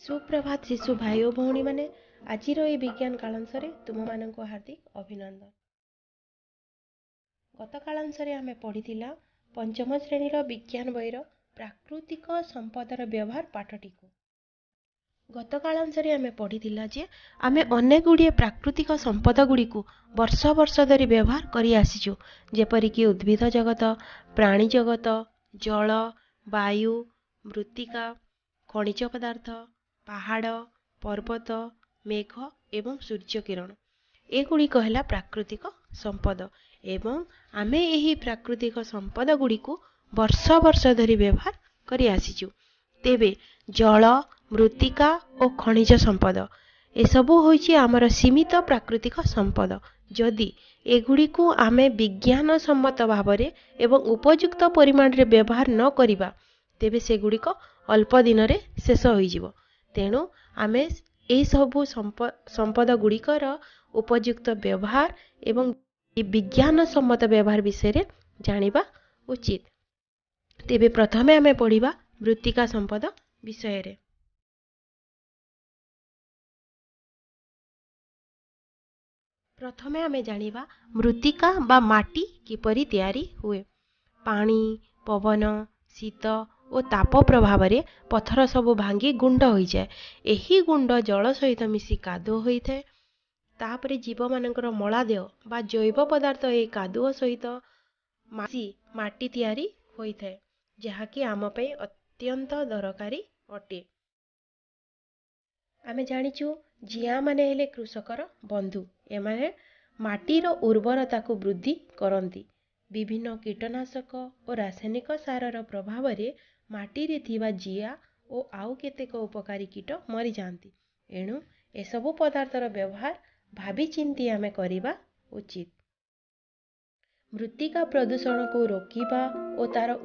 सुप्रभात शिशु भाई और भौणी मैंने आज विज्ञान कालांश तुम मान हार्दिक अभिनंदन। गत कालांश आम पढ़ी पंचम श्रेणीर विज्ञान बईर प्राकृतिक संपदर व्यवहार पाठटी को। गत कालांश आम पढ़ी जे आम अनेक गुड़िए प्राकृतिक संपद गुड़ी वर्ष वर्ष धरी व्यवहार कर आसीचु, जेपरिक उद्भिद जगत, प्राणी जगत, जल, वायु, मृत्तिका, खनिज पदार्थ, पहाड़, पर्वत, मेघ एवं सूर्य किरण। एगुड़िक है प्राकृतिक संपद एवं आमे यही प्राकृतिक संपद गुड़ी वर्ष वर्ष धरी व्यवहार कर आसीचु। तेबे जल, मृत्तिका और खनिज संपद एसबू होइछि आमर सीमित प्राकृतिक संपद। जदि एगुड़ी आमे विज्ञान सम्मत भाव एवं उपयुक्त परिमाण रे व्यवहार न करिबा तेबे सेगुड़िक अल्प दिन रे शेष होइजिवो। तेणु आमे एई सबु संपद गुड़िकर उपयुक्त व्यवहार एवं विज्ञान सम्मत व्यवहार विषय जानिबा उचित। तेबे प्रथमे आमे पढ़िबा मृत्तिका संपद विषय रे। प्रथमे आमे जानिबा मृत्तिका बा माटी किपरि तयारी हुए। पानी, पवन, शीत और ताप प्रभाव रे पत्थर सबु भांगी गुंड हो जाए। एही गुंड जल सहित मिसी कादुओ होइथे। तापरे जीव मानकर मलादेह बा जैव पदार्थ ए कादुओ सहित मासी माटी तयारी होइथे, जहाँकि आम पई अत्यंत दरकारी अटे। आमे जानिचु जिया माने हेले कृषकर बंधु। एमाने माटीर उर्वरता को वृद्धि करती। विभिन्न कीटनाशक और रासायनिक सारर प्रभाव रे माटी रे थिबा जिया और आउ केतेक उपकारी कीट मरी जाती। एणु एसबु पदार्थर व्यवहार भाभी चिंती आमे करिबा उचित। मृत्तिका प्रदूषण को रोकिबा और तार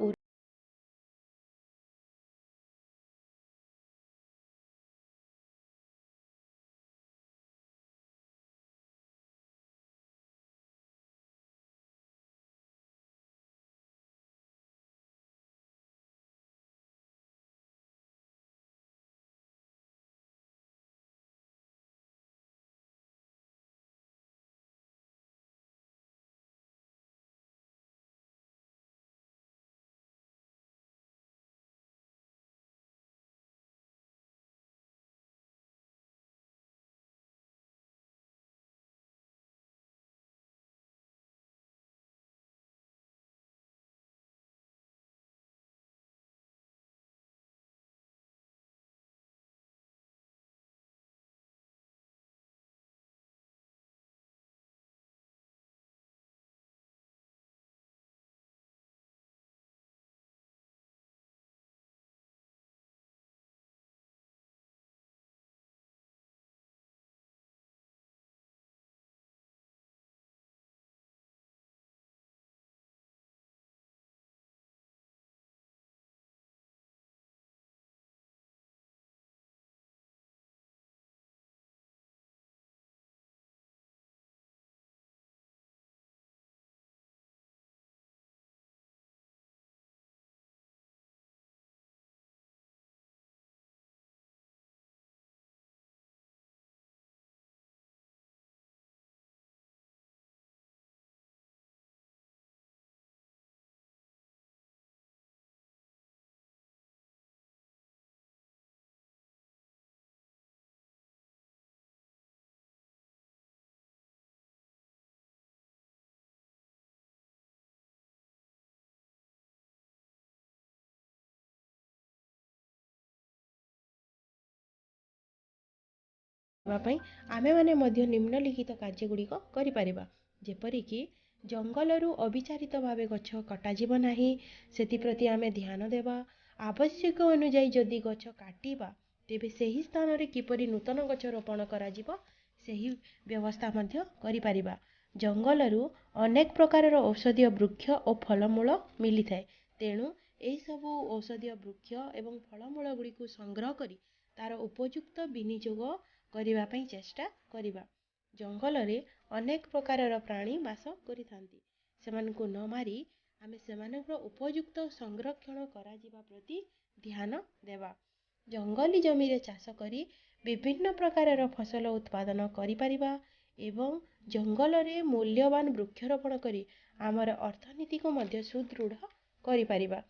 आमे माने मध्य निम्नलिखित कार्यगुड़िक करिपारिबा। जेपरिक जंगलरू अविचारित भावे गछ कटाजिब नाही, सेतिप्रति आमे ध्यान देवा। आवश्यक अनुଯାयी जदि गछ काटिबा तेबे सेही स्थान रे किपरि नूतन गछ रोपण कराजिब सेही व्यवस्था मध्य करिपारिबा। जंगलरू अनेक प्रकार औषधीय वृक्ष और फलमूल मिली थाए। तेणु एही सबु औषधीय वृक्ष एवं फलमूल गुड़ी को संग्रह करी तार उपयुक्त विनियोग करिबा पई चेष्टा करिबा। जंगल रे अनेक प्रकारर प्राणी बास करिथांती। सेमानकु न मारी आमे सेमानकर उपयुक्त संरक्षण कराजिबा प्रति ध्यान देवा। ଜଙ୍ଗଲି ଜମିରେ ଚାଷ କରି ବିଭିନ୍ନ ପ୍ରକାରର ଫସଲ ଉତ୍ପାଦନ କରିପାରିବା ଏବଂ ଜଙ୍ଗଲରେ ମୂଲ୍ୟବାନ ବୃକ୍ଷରୋପଣ କରି ଆମର ଅର୍ଥନୀତିକୁ ମଧ୍ୟ ସୁଦୃଢ଼ କରିପାରିବା।